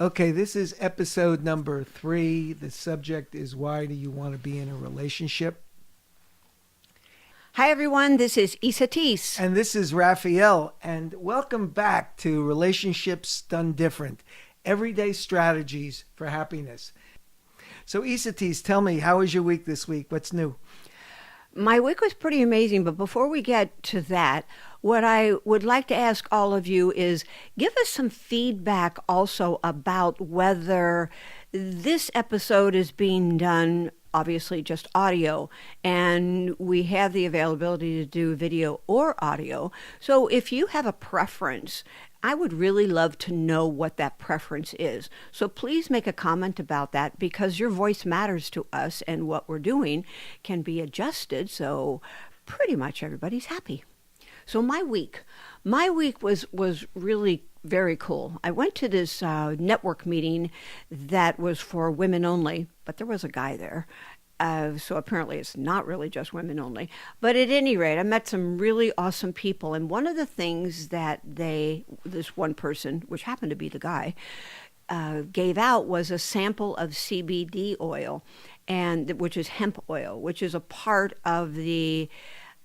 Okay, this is episode number 3. The subject is, why do you want to be in a relationship? Hi, everyone. This is Esateys. And this is Rafael. And welcome back to Relationships Done Different, Everyday Strategies for Happiness. So, Esateys, tell me, how was your week this week? What's new? My week was pretty amazing, but before we get to that, what I would like to ask all of you is give us some feedback also about whether this episode is being done obviously just audio, and we have the availability to do video or audio. So if you have a preference, I would really love to know what that preference is. So please make a comment about that, because your voice matters to us, and what we're doing can be adjusted so pretty much everybody's happy. So my week was really very cool. I went to this network meeting that was for women only, but there was a guy there. So apparently it's not really just women only. But at any rate, I met some really awesome people. And one of the things that this one person, which happened to be the guy, gave out was a sample of CBD oil, and which is hemp oil, which is a part of the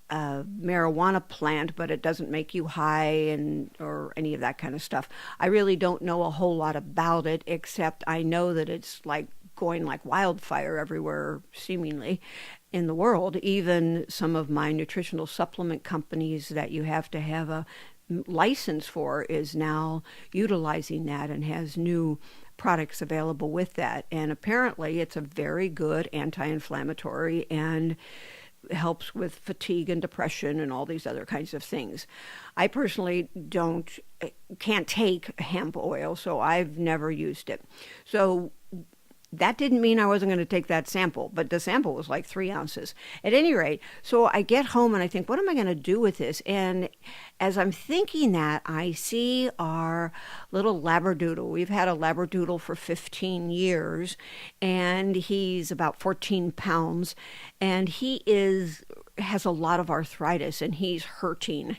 marijuana plant, but it doesn't make you high or any of that kind of stuff. I really don't know a whole lot about it, except I know that it's like going like wildfire everywhere, seemingly, in the world. Even some of my nutritional supplement companies that you have to have a license for is now utilizing that and has new products available with that. And apparently it's a very good anti-inflammatory and helps with fatigue and depression and all these other kinds of things. I personally can't take hemp oil, so I've never used it. So that didn't mean I wasn't going to take that sample, but the sample was like 3 ounces. At any rate, so I get home and I think, what am I going to do with this? And as I'm thinking that, I see our little Labradoodle. We've had a Labradoodle for 15 years, and he's about 14 pounds, and has a lot of arthritis, and he's hurting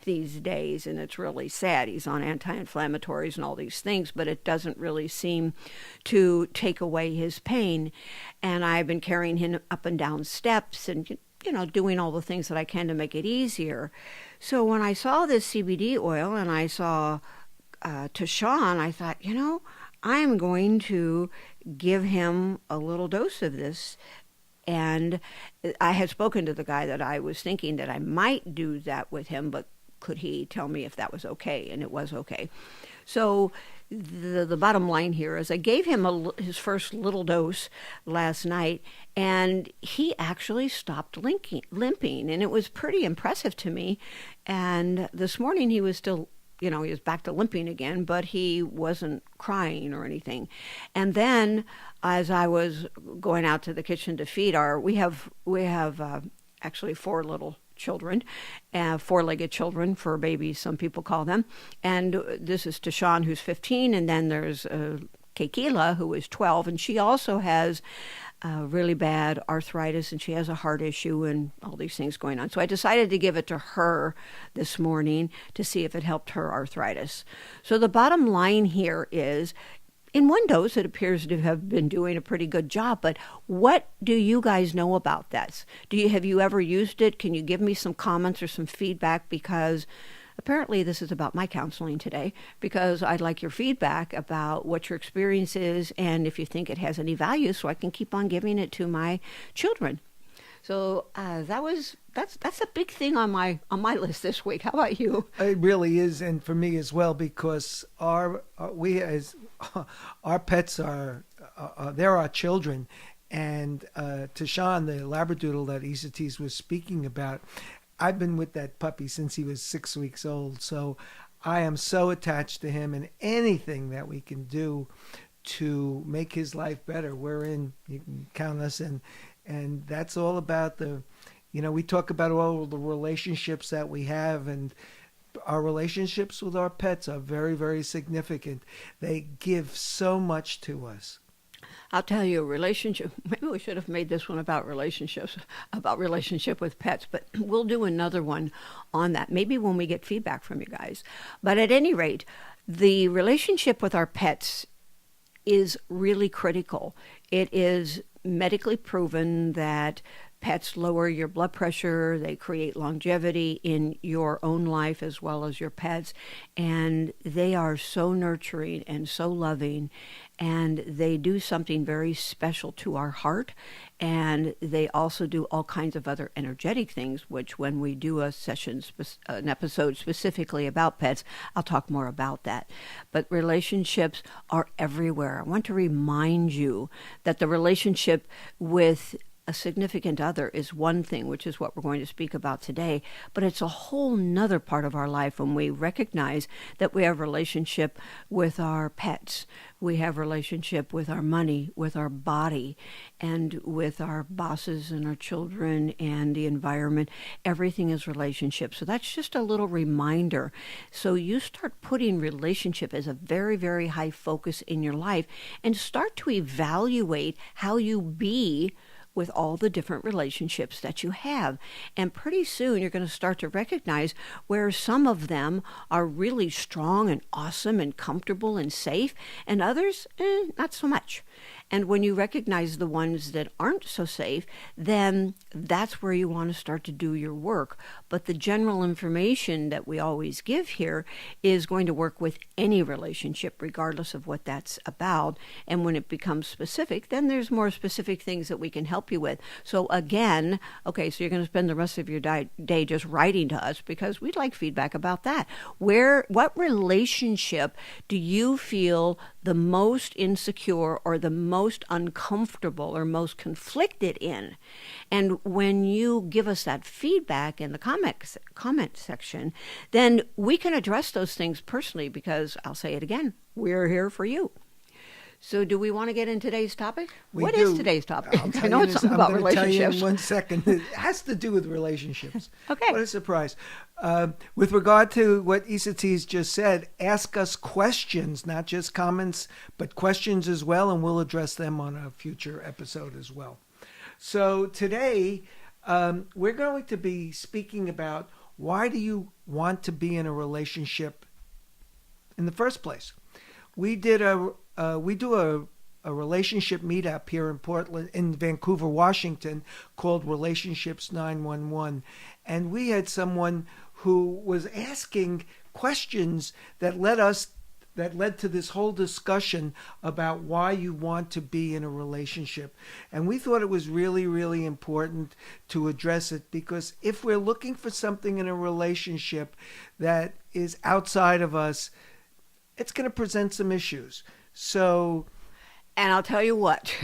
these days, and it's really sad. He's on anti-inflammatories and all these things, but it doesn't really seem to take away his pain. And I've been carrying him up and down steps and doing all the things that I can to make it easier. So when I saw this CBD oil and I saw Tashawn, I thought, I'm going to give him a little dose of this. And I had spoken to the guy that I was thinking that I might do that with him, but could he tell me if that was okay? And it was okay. So the bottom line here is I gave him his first little dose last night, and he actually stopped limping, and it was pretty impressive to me. And this morning he was still, he was back to limping again, but he wasn't crying or anything. And then as I was going out to the kitchen to feed we have actually 4 little children, 4-legged children for babies, some people call them. And this is Tashawn, who's 15, and then there's Keikila, who is 12, and she also has really bad arthritis, and she has a heart issue and all these things going on. So I decided to give it to her this morning to see if it helped her arthritis. So the bottom line here is, in one dose, it appears to have been doing a pretty good job. But what do you guys know about this? Have you ever used it? Can you give me some comments or some feedback? Because apparently this is about my counseling today, because I'd like your feedback about what your experience is and if you think it has any value, so I can keep on giving it to my children. So that's a big thing on my list this week. How about you? It really is, and for me as well, because our pets they're our children, and Tashawn, the Labradoodle that Esateys was speaking about, I've been with that puppy since he was 6 weeks old, so I am so attached to him, and anything that we can do to make his life better, we're in. You can count us in. And that's all about we talk about all the relationships that we have, and our relationships with our pets are very, very significant. They give so much to us. I'll tell you, relationship, maybe we should have made this one about relationship with pets, but we'll do another one on that, maybe when we get feedback from you guys. But at any rate, the relationship with our pets is really critical. It is medically proven that pets lower your blood pressure, they create longevity in your own life as well as your pets, and they are so nurturing and so loving, and they do something very special to our heart, and they also do all kinds of other energetic things, which when we do an episode specifically about pets, I'll talk more about that. But relationships are everywhere. I want to remind you that the relationship with a significant other is one thing, which is what we're going to speak about today, but it's a whole nother part of our life when we recognize that we have relationship with our pets, we have relationship with our money, with our body, and with our bosses and our children and the environment. Everything is relationship. So that's just a little reminder. So you start putting relationship as a very, very high focus in your life and start to evaluate how you be with all the different relationships that you have. And pretty soon you're going to start to recognize where some of them are really strong and awesome and comfortable and safe, and others, not so much. And when you recognize the ones that aren't so safe, then that's where you want to start to do your work. But the general information that we always give here is going to work with any relationship, regardless of what that's about. And when it becomes specific, then there's more specific things that we can help you with. So again, okay, so you're going to spend the rest of your day just writing to us because we'd like feedback about that. What relationship do you feel the most insecure or the most uncomfortable or most conflicted in? And when you give us that feedback in the comment section, then we can address those things personally because I'll say it again, we're here for you. So do we want to get in today's topic? What is today's topic? I know it's something about relationships. I'll tell you in 1 second. It has to do with relationships. Okay. What a surprise. With regard to what Esateys just said, ask us questions, not just comments, but questions as well, and we'll address them on a future episode as well. So today, we're going to be speaking about why do you want to be in a relationship in the first place? We do a relationship meetup here in Portland, in Vancouver, Washington, called Relationships 911, and we had someone who was asking questions that led to this whole discussion about why you want to be in a relationship. And we thought it was really, really important to address it because if we're looking for something in a relationship that is outside of us, it's going to present some issues. So, and I'll tell you what,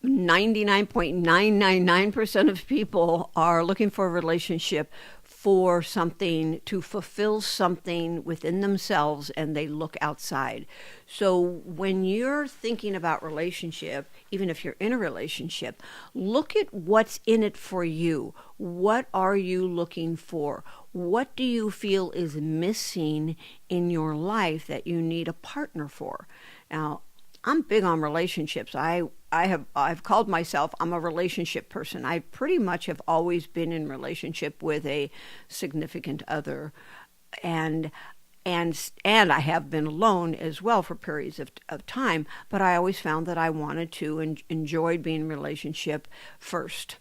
99.999% of people are looking for a relationship for something, to fulfill something within themselves, and they look outside. So when you're thinking about relationship, even if you're in a relationship, look at what's in it for you. What are you looking for? What do you feel is missing in your life that you need a partner for? Now, I'm big on relationships. I've called myself, I'm a relationship person. I pretty much have always been in relationship with a significant other, and I have been alone as well for periods of time, but I always found that I wanted to and enjoyed being in relationship first.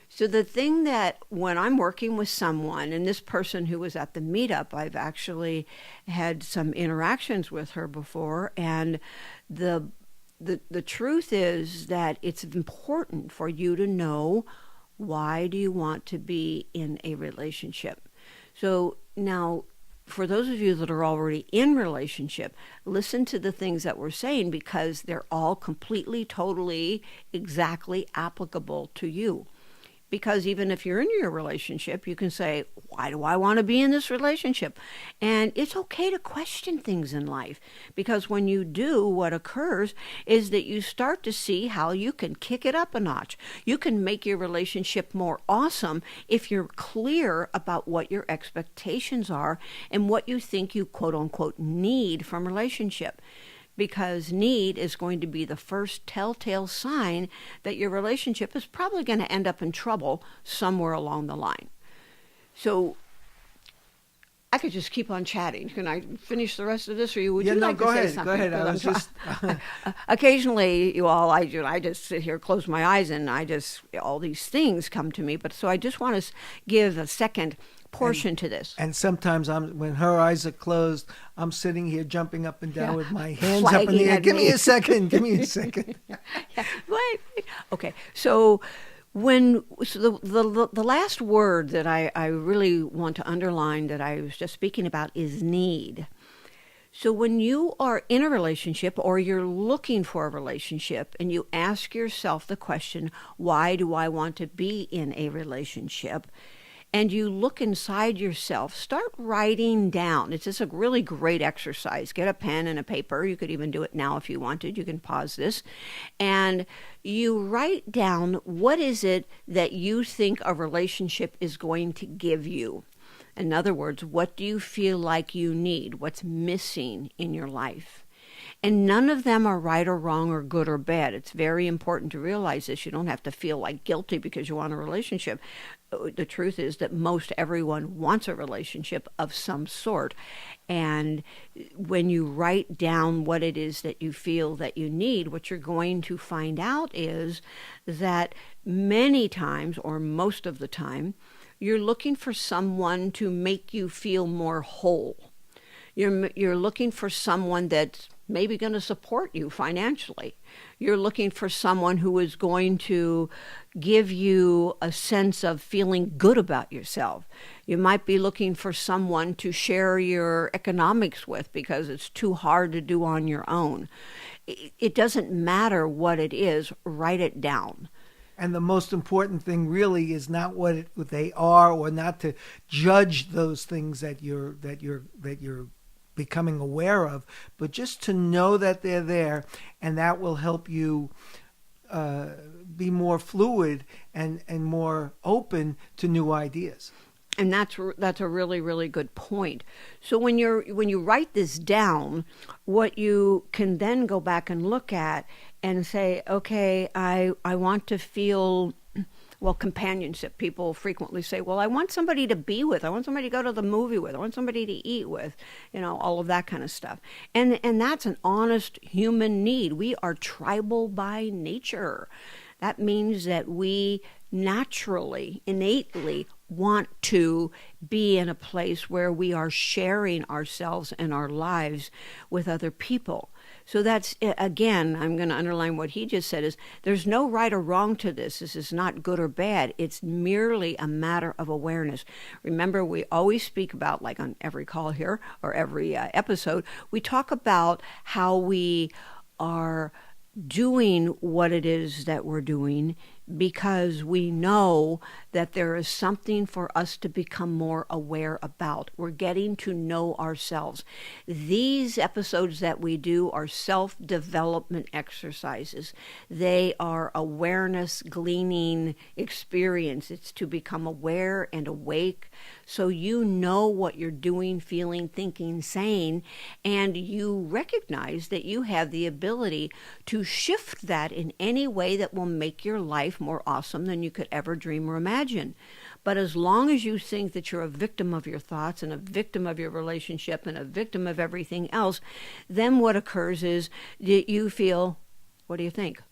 So the thing that when I'm working with someone, and this person who was at the meetup, I've actually had some interactions with her before, and the truth is that it's important for you to know, why do you want to be in a relationship? So now, for those of you that are already in relationship, listen to the things that we're saying because they're all completely, totally, exactly applicable to you. Because even if you're in your relationship, you can say, why do I want to be in this relationship? And it's okay to question things in life, because when you do, what occurs is that you start to see how you can kick it up a notch. You can make your relationship more awesome if you're clear about what your expectations are and what you think you quote unquote need from relationship. Because need is going to be the first telltale sign that your relationship is probably going to end up in trouble somewhere along the line. So I could just keep on chatting. Can I finish the rest of this, or would Yeah, you no, like go to say ahead. something? Go ahead. I Because was just. occasionally, you all, I just sit here, close my eyes, and all these things come to me. But so I just want to give a second portion to this. And sometimes when her eyes are closed, I'm sitting here jumping up and down Yeah. with my hands up in Flagging the air. at Give me me. a second. Give me a second. Yeah. Wait. Okay. So the last word that I really want to underline that I was just speaking about is need. So when you are in a relationship or you're looking for a relationship and you ask yourself the question, why do I want to be in a relationship? And you look inside yourself, start writing down. It's just a really great exercise. Get a pen and a paper. You could even do it now if you wanted. You can pause this. And you write down, what is it that you think a relationship is going to give you? In other words, what do you feel like you need? What's missing in your life? And none of them are right or wrong or good or bad. It's very important to realize this. You don't have to feel like guilty because you want a relationship. The truth is that most everyone wants a relationship of some sort. And when you write down what it is that you feel that you need, what you're going to find out is that many times, or most of the time, you're looking for someone to make you feel more whole. You're looking for someone that's maybe going to support you financially. You're looking for someone who is going to give you a sense of feeling good about yourself. You might be looking for someone to share your economics with because it's too hard to do on your own. It doesn't matter what it is, write it down. And the most important thing really is not what they are, or not to judge those things that you're becoming aware of, but just to know that they're there, and that will help you be more fluid and more open to new ideas. And that's a really, really good point. So when you write this down, what you can then go back and look at and say, okay, I want to feel, well, companionship. People frequently say, well, I want somebody to be with. I want somebody to go to the movie with. I want somebody to eat with, all of that kind of stuff. And that's an honest human need. We are tribal by nature. That means that we naturally, innately want to be in a place where we are sharing ourselves and our lives with other people. So that's, again, I'm going to underline what he just said, is there's no right or wrong to this. This is not good or bad. It's merely a matter of awareness. Remember, we always speak about, like on every call here or every episode, we talk about how we are doing what it is that we're doing because we know that there is something for us to become more aware about. We're getting to know ourselves. These episodes that we do are self-development exercises. They are awareness gleaning experience. It's to become aware and awake so you know what you're doing, feeling, thinking, saying, and you recognize that you have the ability to shift that in any way that will make your life more awesome than you could ever dream or imagine. But as long as you think that you're a victim of your thoughts and a victim of your relationship and a victim of everything else, then what occurs is that you feel, what do you think?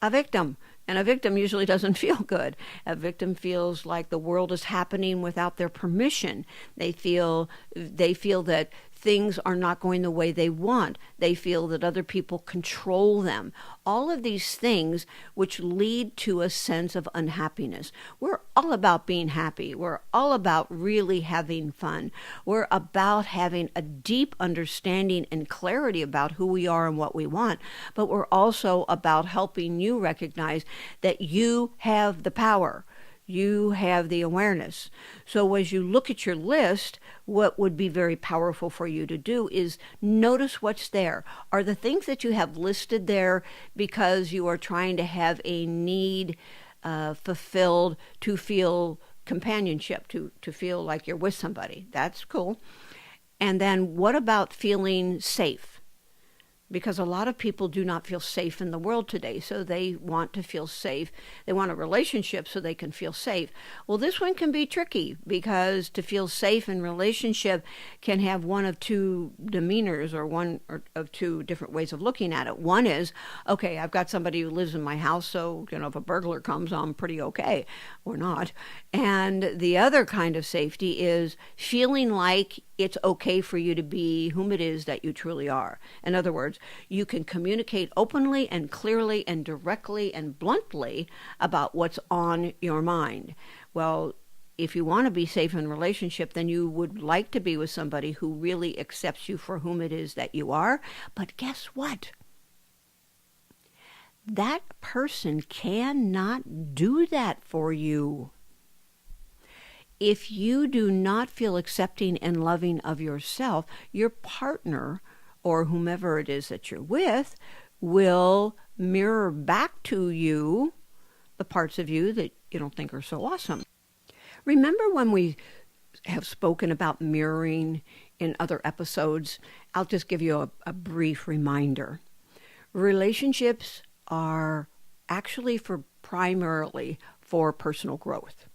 A victim. And a victim usually doesn't feel good. A victim feels like the world is happening without their permission. They feel that things are not going the way they want. They feel that other people control them. All of these things which lead to a sense of unhappiness. We're all about being happy. We're all about really having fun. We're about having a deep understanding and clarity about who we are and what we want. But we're also about helping you recognize that you have the power. You have the awareness. So as you look at your list, what would be very powerful for you to do is notice what's there. Are the things that you have listed there because you are trying to have a need fulfilled to feel companionship, to feel like you're with somebody? That's cool. And then what about feeling safe? because a lot of people do not feel safe in the world today. So they want to feel safe. They want a relationship so they can feel safe. Well, this one can be tricky because to feel safe in relationship can have one of two demeanors or one or of two different ways of looking at it. One is, okay, I've got somebody who lives in my house, so, if a burglar comes, I'm pretty okay, or not. And the other kind of safety is feeling like it's okay for you to be whom it is that you truly are. In other words, you can communicate openly and clearly and directly and bluntly about what's on your mind. Well, if you want to be safe in a relationship, then you would like to be with somebody who really accepts you for whom it is that you are. But guess what? That person cannot do that for you. If you do not feel accepting and loving of yourself, your partner or whomever it is that you're with will mirror back to you the parts of you that you don't think are so awesome. Remember when we have spoken about mirroring in other episodes? I'll just give you a brief reminder. Relationships are actually primarily for personal growth.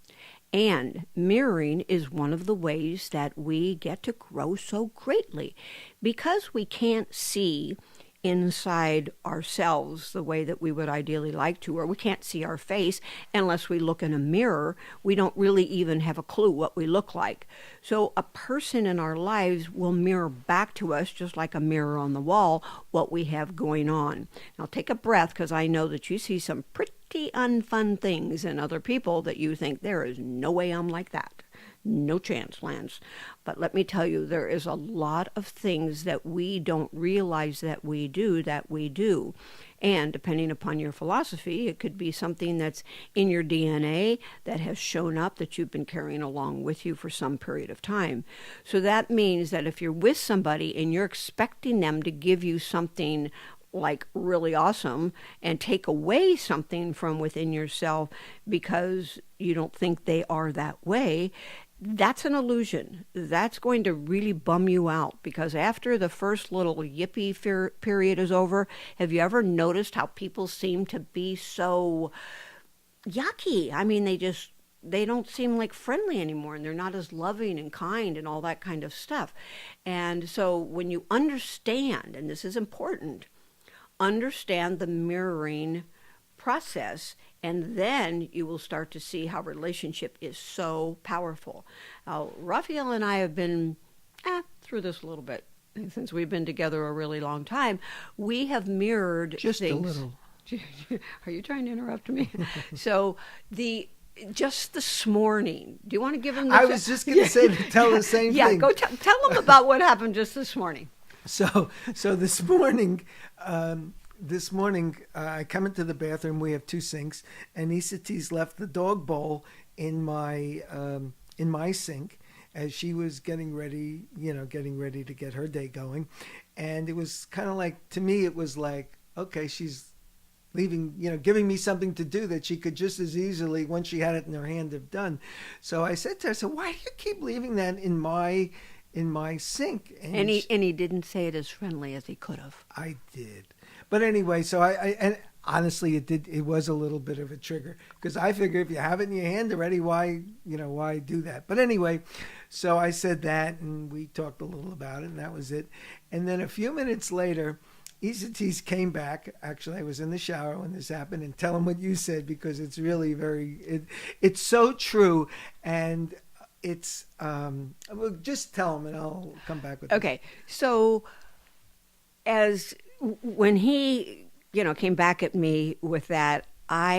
And mirroring is one of the ways that we get to grow so greatly. Because we can't see inside ourselves the way that we would ideally like to, or we can't see our face unless we look in a mirror, we don't really even have a clue what we look like. So a person in our lives will mirror back to us, just like a mirror on the wall, what we have going on. Now take a breath, because I know that you see some pretty unfun things in other people that you think, there is no way I'm like that. No chance, Lance. But let me tell you, there is a lot of things that we don't realize that we do. And depending upon your philosophy, it could be something that's in your DNA that has shown up that you've been carrying along with you for some period of time. So that means that if you're with somebody and you're expecting them to give you something like really awesome and take away something from within yourself because you don't think they are that way, that's an illusion. That's going to really bum you out, because after the first little yippee period is over, have you ever noticed how people seem to be so yucky? I mean, they don't seem like friendly anymore, and they're not as loving and kind and all that kind of stuff. And so when you understand, and this is important, understand the mirroring process, and then you will start to see how relationship is so powerful. Now, Rafael and I have been through this a little bit. Since we've been together a really long time, we have mirrored just things. A little. Are you trying to interrupt me? So just this morning, do you want to give him? I was just going to say to tell the same thing. Yeah, go tell them about what happened just this morning. So this morning, I come into the bathroom. We have two sinks, and Esateys left the dog bowl in my sink as she was getting ready to get her day going. And it was kind of like, to me, it was like, okay, she's leaving, giving me something to do that she could just as easily, once she had it in her hand, have done. So I said to her, so why do you keep leaving that in my sink? And he didn't say it as friendly as he could have. I did. But anyway, so and honestly, it was a little bit of a trigger, because I figure if you have it in your hand already, why do that? But anyway, so I said that, and we talked a little about it, and that was it. And then a few minutes later, Esateys came back. Actually, I was in the shower when this happened, and tell him what you said, because it's really it's so true. And it's well, just tell him and I'll come back with okay. So when he came back at me with that,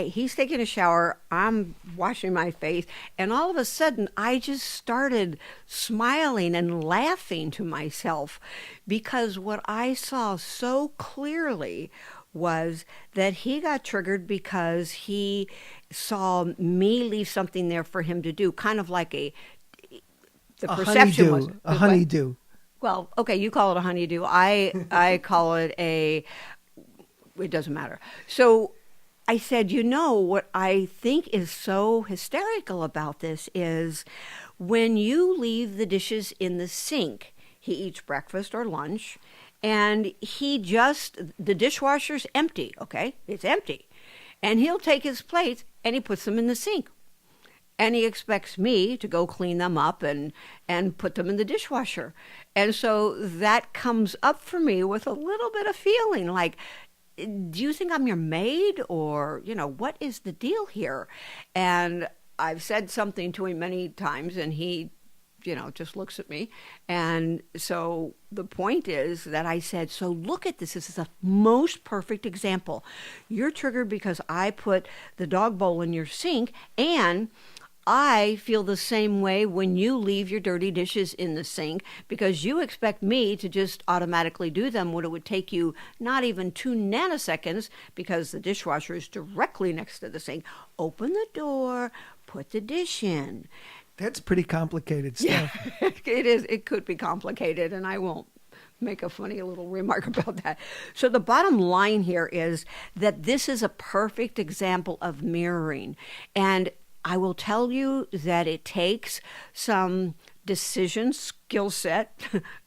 he's taking a shower, I'm washing my face, and all of a sudden I just started smiling and laughing to myself, because what I saw so clearly was that he got triggered because he saw me leave something there for him to do, kind of like the perception honeydew, was a honeydew. Well, okay, you call it a honeydew. I call it it doesn't matter. So I said, what I think is so hysterical about this is when you leave the dishes in the sink, he eats breakfast or lunch, and the dishwasher's empty, okay? It's empty. And he'll take his plates and he puts them in the sink. And he expects me to go clean them up and put them in the dishwasher. And so that comes up for me with a little bit of feeling like, do you think I'm your maid? Or, what is the deal here? And I've said something to him many times, and he just looks at me. And so the point is that I said, so look at this. This is the most perfect example. You're triggered because I put the dog bowl in your sink, and I feel the same way when you leave your dirty dishes in the sink, because you expect me to just automatically do them when it would take you not even 2 nanoseconds, because the dishwasher is directly next to the sink. Open the door, put the dish in. That's pretty complicated stuff. Yeah, it is. It could be complicated, and I won't make a funny little remark about that. So the bottom line here is that this is a perfect example of mirroring. And I will tell you that it takes some decision, skill set,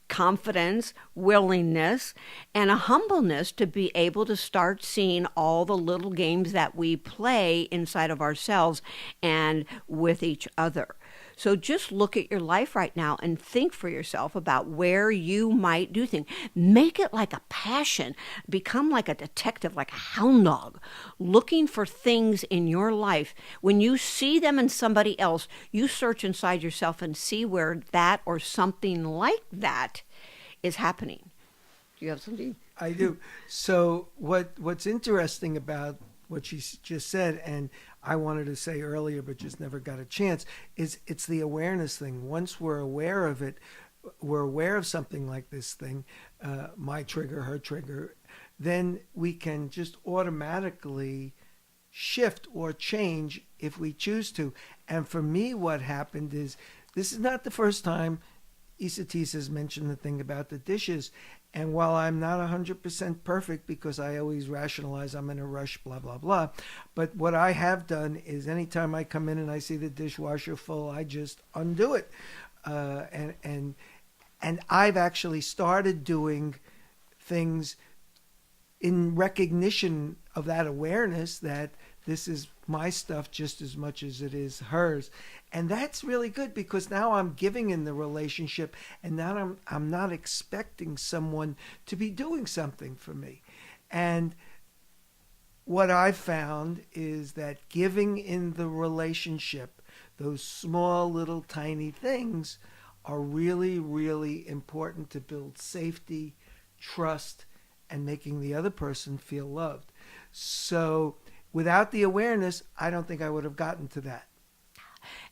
confidence, willingness, and a humbleness to be able to start seeing all the little games that we play inside of ourselves and with each other. So just look at your life right now and think for yourself about where you might do things. Make it like a passion. Become like a detective, like a hound dog, looking for things in your life. When you see them in somebody else, you search inside yourself and see where that or something like that is happening. Do you have something? I do. So what's interesting about what she just said, and I wanted to say earlier but just never got a chance, is it's the awareness thing. Once we're aware of it, we're aware of something like this thing, my trigger, her trigger, then we can just automatically shift or change if we choose to. And for me, what happened is, this is not the first time Esateys has mentioned the thing about the dishes. And while I'm not 100% perfect, because I always rationalize I'm in a rush, blah, blah, blah, but what I have done is anytime I come in and I see the dishwasher full, I just undo it. And I've actually started doing things in recognition of that awareness that this is my stuff just as much as it is hers. And that's really good, because now I'm giving in the relationship, and now I'm not expecting someone to be doing something for me. And what I've found is that giving in the relationship, those small little tiny things, are really, really important to build safety, trust, and making the other person feel loved. So without the awareness, I don't think I would have gotten to that.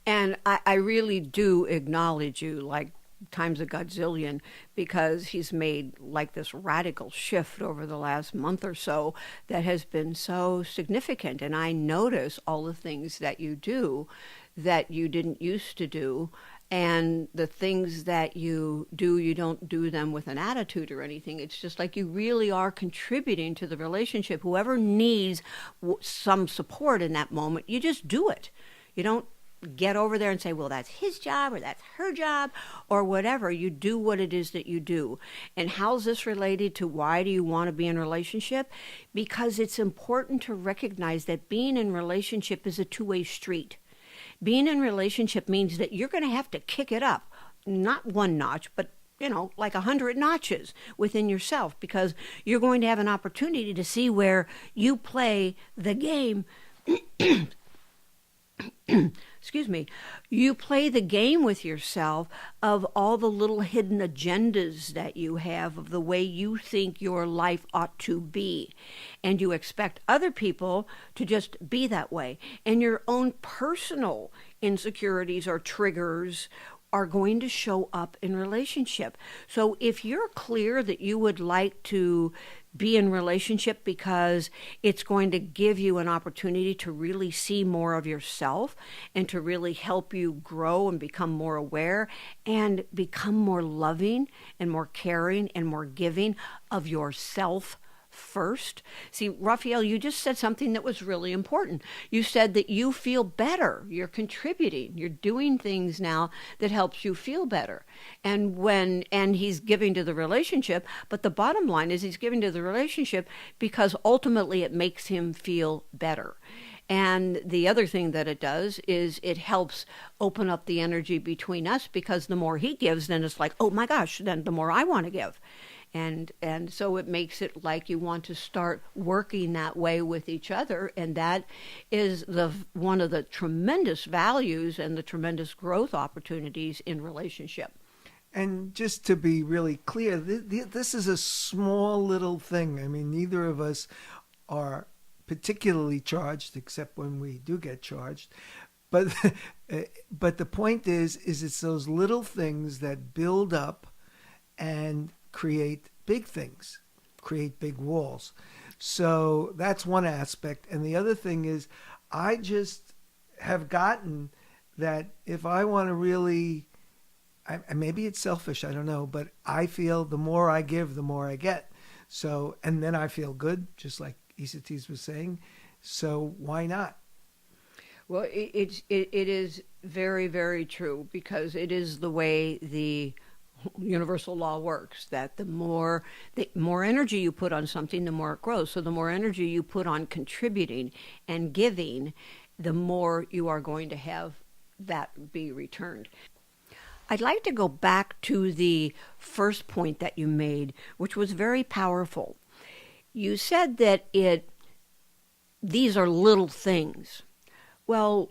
And I really do acknowledge you like times a godzillion, because he's made like this radical shift over the last month or so that has been so significant. And I notice all the things that you do that you didn't used to do. And the things that you do, you don't do them with an attitude or anything. It's just like you really are contributing to the relationship. Whoever needs some support in that moment, you just do it. You don't get over there and say, well, that's his job or that's her job or whatever. You do what it is that you do. And how's this related to why do you want to be in a relationship? Because it's important to recognize that being in relationship is a two-way street. Being in relationship means that you're going to have to kick it up, not one notch, but like 100 notches within yourself, because you're going to have an opportunity to see where you play the game. Excuse me, you play the game with yourself of all the little hidden agendas that you have of the way you think your life ought to be. And you expect other people to just be that way. And your own personal insecurities or triggers are going to show up in relationship. So if you're clear that you would like to be in relationship because it's going to give you an opportunity to really see more of yourself and to really help you grow and become more aware and become more loving and more caring and more giving of yourself first. See, Raphael, you just said something that was really important. You said that you feel better. You're contributing. You're doing things now that helps you feel better. And he's giving to the relationship, but the bottom line is he's giving to the relationship because ultimately it makes him feel better. And the other thing that it does is it helps open up the energy between us, because the more he gives, then it's like, oh my gosh, then the more I want to give. And so it makes it like you want to start working that way with each other. And that is one of the tremendous values and the tremendous growth opportunities in relationship. And just to be really clear, this is a small little thing. I mean, neither of us are particularly charged, except when we do get charged. But but the point is it's those little things that build up and create big things, create big walls. So that's one aspect. And the other thing is, I just have gotten that if I want to really, maybe it's selfish, I don't know, but I feel the more I give, the more I get. So, and then I feel good, just like Esateys was saying. So why not? Well, it is very, very true, because it is the way the universal law works, that the more energy you put on something, the more it grows. So the more energy you put on contributing and giving, the more you are going to have that be returned. I'd like to go back to the first point that you made, which was very powerful. You said that these are little things. Well,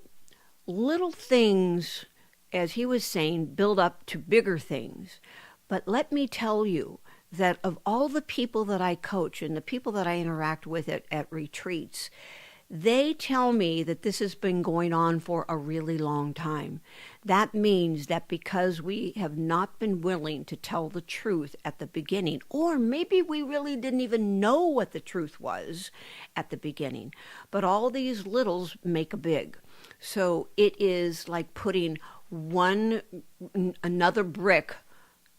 little things, as he was saying, build up to bigger things. But let me tell you that of all the people that I coach and the people that I interact with at retreats, they tell me that this has been going on for a really long time. That means that because we have not been willing to tell the truth at the beginning, or maybe we really didn't even know what the truth was at the beginning, but all these littles make a big. So it is like putting another brick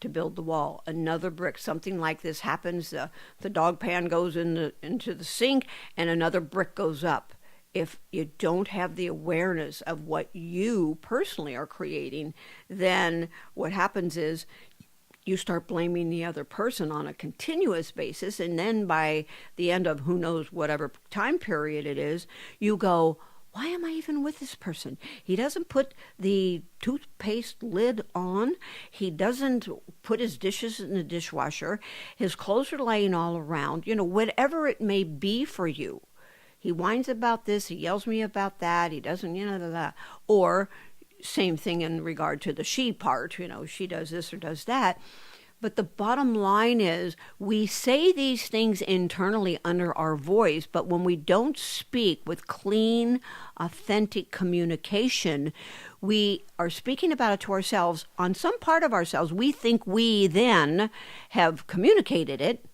to build the wall, another brick. Something like this happens, the dog pan goes into the sink and another brick goes up. If you don't have the awareness of what you personally are creating, then what happens is you start blaming the other person on a continuous basis, and then by the end of who knows whatever time period it is, you go, why am I even with this person? He doesn't put the toothpaste lid on. He doesn't put his dishes in the dishwasher. His clothes are laying all around. Whatever it may be for you. He whines about this. He yells me about that. He doesn't, that. Or same thing in regard to the she part. She does this or does that. But the bottom line is we say these things internally under our voice, but when we don't speak with clean, authentic communication, we are speaking about it to ourselves. On some part of ourselves, we think we then have communicated it,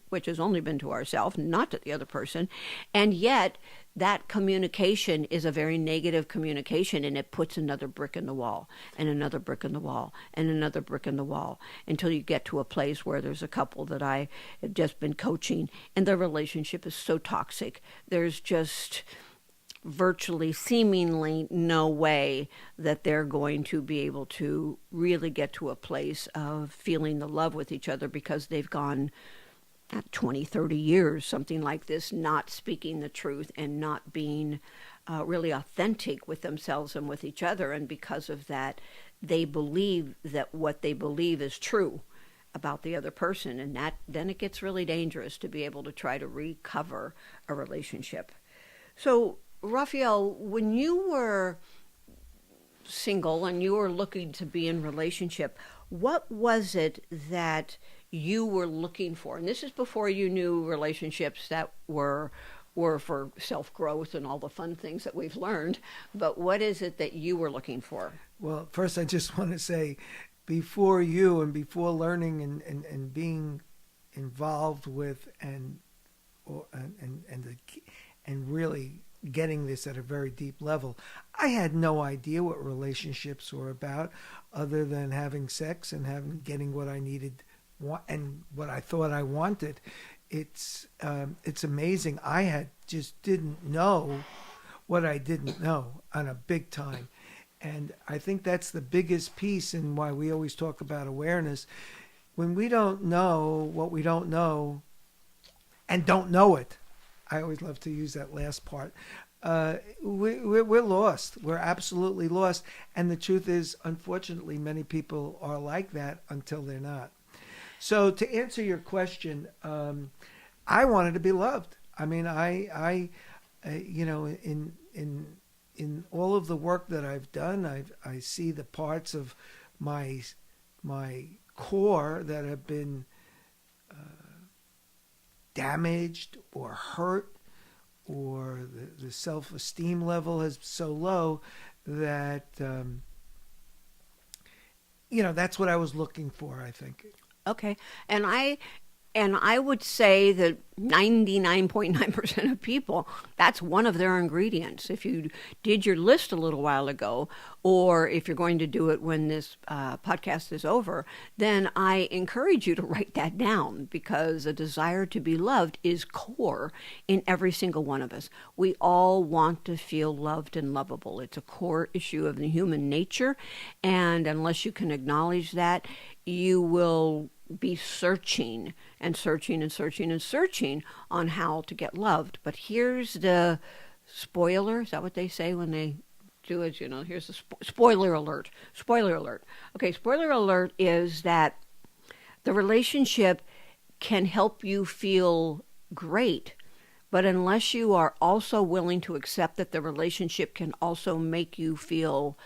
which has only been to ourselves, not to the other person, and yet that communication is a very negative communication, and it puts another brick in the wall, and another brick in the wall, and another brick in the wall, until you get to a place where there's a couple that I have just been coaching, and their relationship is so toxic. There's just virtually, seemingly no way that they're going to be able to really get to a place of feeling the love with each other, because they've gone 20, 30 years, something like this, not speaking the truth and not being really authentic with themselves and with each other. And because of that, they believe that what they believe is true about the other person. And then it gets really dangerous to be able to try to recover a relationship. So, Raphael, when you were single and you were looking to be in relationship, what was it that you were looking for? And this is before you knew relationships that were for self-growth and all the fun things that we've learned. But what is it that you were looking for? Well, first I just want to say, before you and before learning and being involved with and really getting this at a very deep level, I had no idea what relationships were about, other than having sex and getting what I needed and what I thought I wanted. it's amazing. I had just didn't know what I didn't know on a big time. And I think that's the biggest piece in why we always talk about awareness. When we don't know what we don't know and don't know it, I always love to use that last part. We're lost. We're absolutely lost. And the truth is, unfortunately, many people are like that until they're not. So to answer your question, I wanted to be loved. I mean, in all of the work that I've done, I see the parts of my core that have been damaged or hurt, or the self-esteem level is so low that that's what I was looking for, I think. Okay. And I would say that 99.9% of people, that's one of their ingredients. If you did your list a little while ago, or if you're going to do it when this podcast is over, then I encourage you to write that down, because a desire to be loved is core in every single one of us. We all want to feel loved and lovable. It's a core issue of the human nature. And unless you can acknowledge that, you will be searching and searching and searching and searching on how to get loved. But here's the spoiler. Is that what they say when they do it? Here's the spoiler alert. Spoiler alert. Okay, spoiler alert is that the relationship can help you feel great, but unless you are also willing to accept that the relationship can also make you feel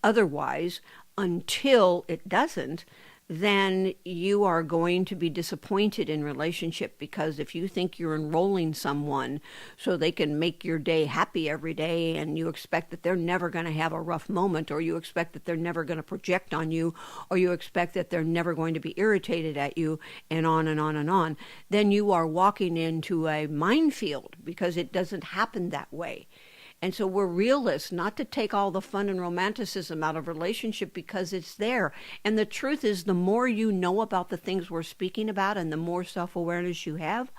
otherwise, until it doesn't, then you are going to be disappointed in relationship. Because if you think you're enrolling someone so they can make your day happy every day, and you expect that they're never going to have a rough moment, or you expect that they're never going to project on you, or you expect that they're never going to be irritated at you, and on and on and on, then you are walking into a minefield, because it doesn't happen that way. And so we're realists, not to take all the fun and romanticism out of relationship, because it's there. And the truth is, the more you know about the things we're speaking about, and the more self-awareness you have,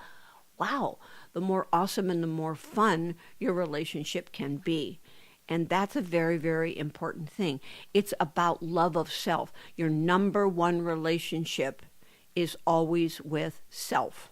wow, the more awesome and the more fun your relationship can be. And that's a very, very important thing. It's about love of self. Your number one relationship is always with self.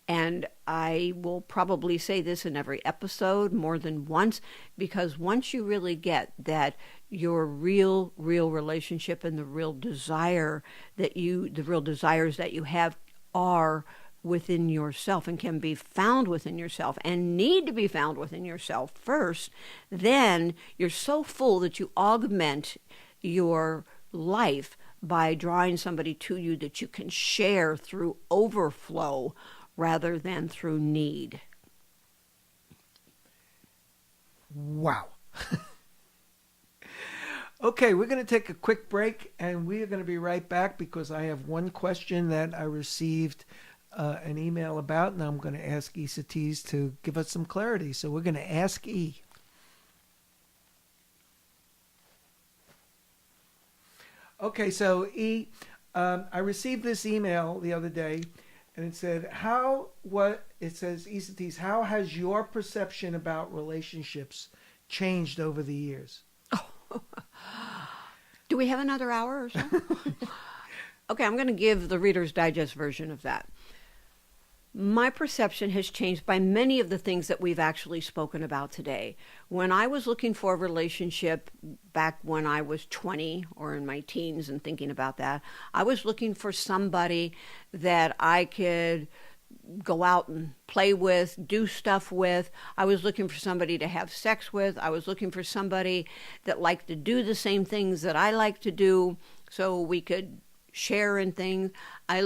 And I will probably say this in every episode more than once, because once you really get that your real relationship and the real desires that you have are within yourself, and can be found within yourself, and need to be found within yourself first, then you're so full that you augment your life by drawing somebody to you that you can share through overflow rather than through need. Wow. Okay, we're going to take a quick break, and we are going to be right back, because I have one question that I received an email about, and I'm going to ask Esateys to give us some clarity. So we're going to ask E. Okay, so E, I received this email the other day, and it said, Esateys, how has your perception about relationships changed over the years? Do we have another hour or so? Okay, I'm going to give the Reader's Digest version of that. My perception has changed by many of the things that we've actually spoken about today. When I was looking for a relationship back when I was 20 or in my teens and thinking about that, I was looking for somebody that I could go out and play with, do stuff with. I was looking for somebody to have sex with. I was looking for somebody that liked to do the same things that I like to do, so we could share in things. I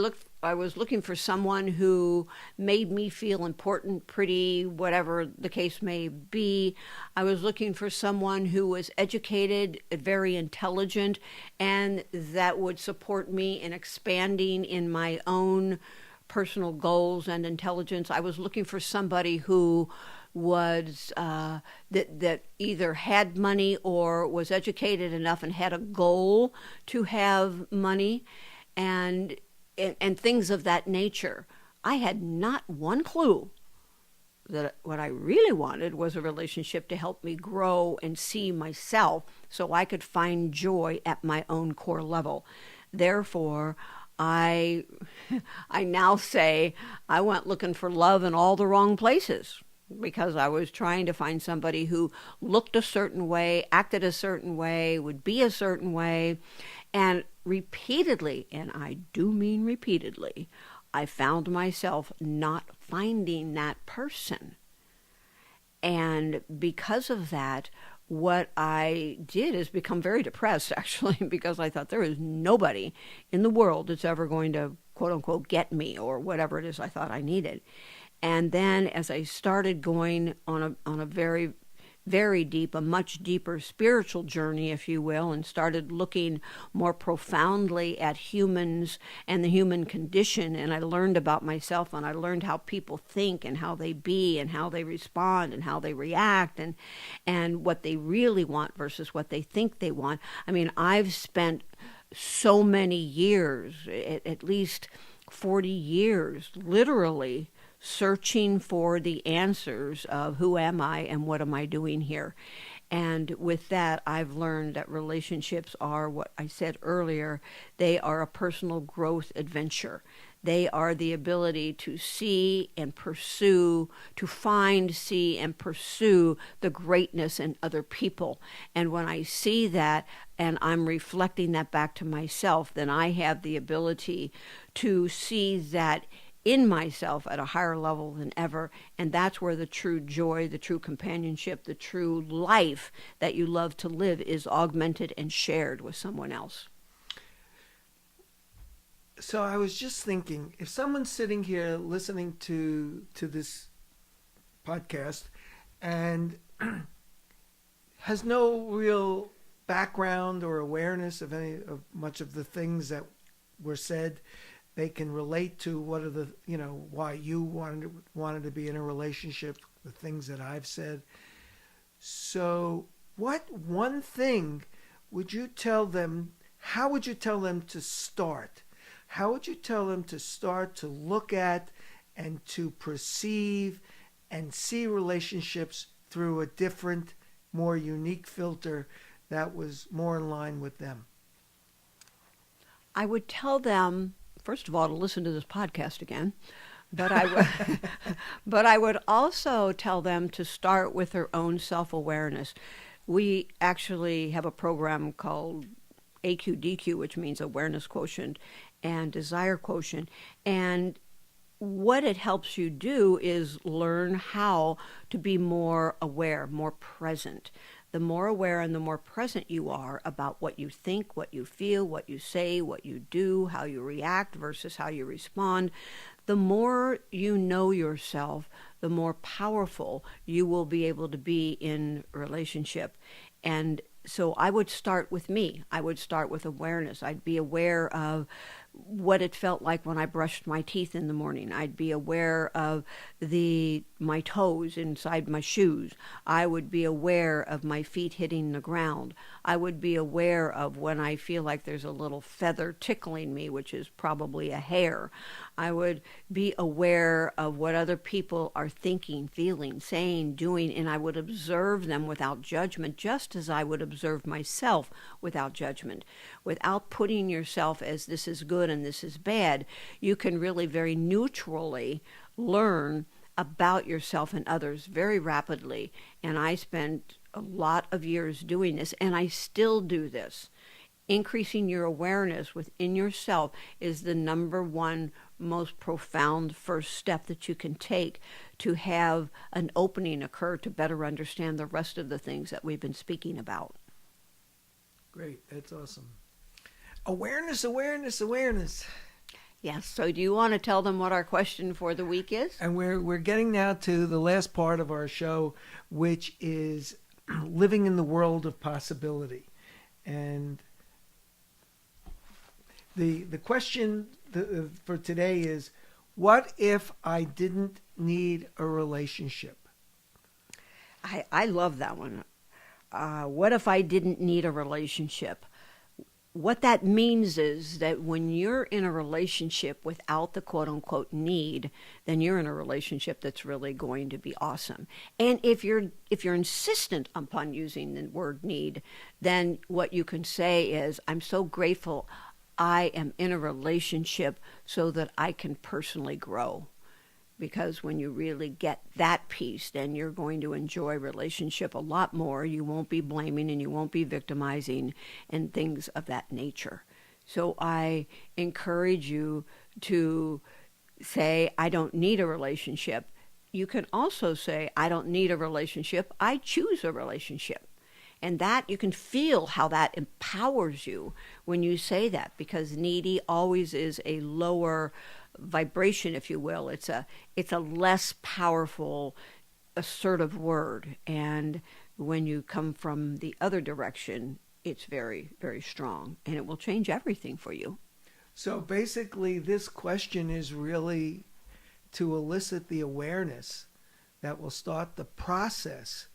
was looking for someone who made me feel important, pretty, whatever the case may be. I was looking for someone who was educated, very intelligent, and that would support me in expanding in my own personal goals and intelligence. I was looking for somebody who was that either had money or was educated enough and had a goal to have money, and things of that nature. I had not one clue that what I really wanted was a relationship to help me grow and see myself so I could find joy at my own core level. Therefore, I I now say I went looking for love in all the wrong places because I was trying to find somebody who looked a certain way, acted a certain way, would be a certain way, and repeatedly, and I do mean repeatedly, I found myself not finding that person. And because of that, what I did is become very depressed, actually, because I thought there is nobody in the world that's ever going to, quote unquote, get me or whatever it is I thought I needed. And then as I started going on a very, very deep, a much deeper spiritual journey, if you will, and started looking more profoundly at humans and the human condition, and I learned about myself, and I learned how people think and how they be and how they respond and how they react, and what they really want versus what they think they want. I mean, I've spent so many years, at least 40 years, literally searching for the answers of who am I and what am I doing here. And with that, I've learned that relationships are what I said earlier. They are a personal growth adventure. They are the ability to see and pursue, to find, see, and pursue the greatness in other people. And when I see that and I'm reflecting that back to myself, then I have the ability to see that in myself at a higher level than ever. And that's where the true joy, the true companionship, the true life that you love to live is augmented and shared with someone else. So I was just thinking, if someone's sitting here listening to this podcast and has no real background or awareness of any of much of the things that were said, they can relate to what are the, why you wanted to be in a relationship, the things that I've said. So what one thing would you tell them, how would you tell them to start? How would you tell them to start to look at and to perceive and see relationships through a different, more unique filter that was more in line with them? I would tell them, first of all, to listen to this podcast again, but I would, but I would also tell them to start with their own self-awareness. We actually have a program called AQDQ, which means awareness quotient and desire quotient, and what it helps you do is learn how to be more aware, more present. The more aware and the more present you are about what you think, what you feel, what you say, what you do, how you react versus how you respond, the more you know yourself, the more powerful you will be able to be in relationship. And so I would start with me. I would start with awareness. I'd be aware of what it felt like when I brushed my teeth in the morning. I'd be aware of my toes inside my shoes. I would be aware of my feet hitting the ground. I would be aware of when I feel like there's a little feather tickling me, which is probably a hair. I would be aware of what other people are thinking, feeling, saying, doing, and I would observe them without judgment, just as I would observe myself without judgment. Without putting yourself as this is good and this is bad, you can really very neutrally learn about yourself and others very rapidly. And I spent a lot of years doing this, and I still do this. Increasing your awareness within yourself is the number one most profound first step that you can take to have an opening occur to better understand the rest of the things that we've been speaking about. Great, that's awesome. Awareness, awareness, awareness. Yes, so do you want to tell them what our question for the week is? And we're getting now to the last part of our show, which is living in the world of possibility. And the question for today is, what if I didn't need a relationship? I love that one. What if I didn't need a relationship? what that means is that when you're in a relationship without the quote unquote need, then you're in a relationship that's really going to be awesome. And if you're insistent upon using the word need, then what you can say is, I'm so grateful I am in a relationship so that I can personally grow. Because when you really get that piece, then you're going to enjoy relationship a lot more. You won't be blaming and you won't be victimizing and things of that nature. So I encourage you to say, I don't need a relationship. You can also say, I don't need a relationship. I choose a relationship. And that you can feel how that empowers you when you say that, because needy always is a lower vibration, if you will. It's a less powerful, assertive word. And when you come from the other direction, it's very, very strong, and it will change everything for you. So basically, this question is really to elicit the awareness that will start the process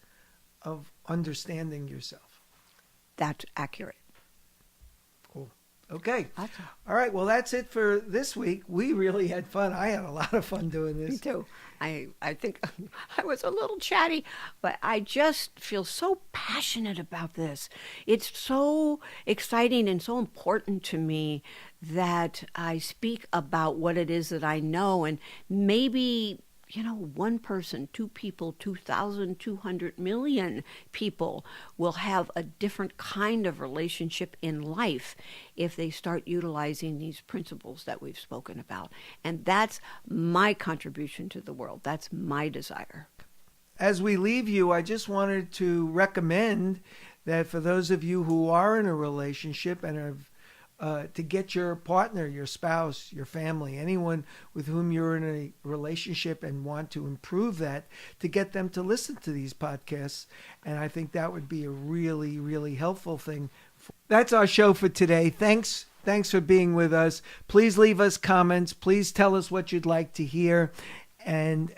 of understanding yourself. That's accurate. Cool. Okay. Awesome. All right. Well, that's it for this week. We really had fun. I had a lot of fun doing this. Me too. I think I was a little chatty, but I just feel so passionate about this. It's so exciting and so important to me that I speak about what it is that I know, and maybe, one person, two people, 2,000, 200 million people will have a different kind of relationship in life if they start utilizing these principles that we've spoken about. And that's my contribution to the world. That's my desire. As we leave you, I just wanted to recommend that for those of you who are in a relationship and have to get your partner, your spouse, your family, anyone with whom you're in a relationship and want to improve that, to get them to listen to these podcasts. And I think that would be a really, really helpful thing. That's our show for today. Thanks for being with us. Please leave us comments. Please tell us what you'd like to hear, and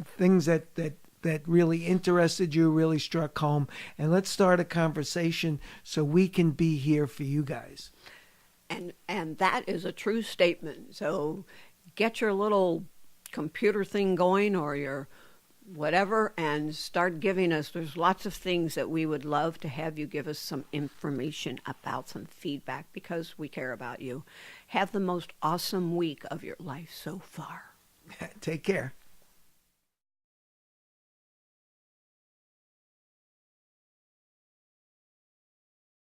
things that really interested you, really struck home. And let's start a conversation so we can be here for you guys. And that is a true statement. So get your little computer thing going or your whatever and start giving us. There's lots of things that we would love to have you give us some information about, some feedback, because we care about you. Have the most awesome week of your life so far. Take care.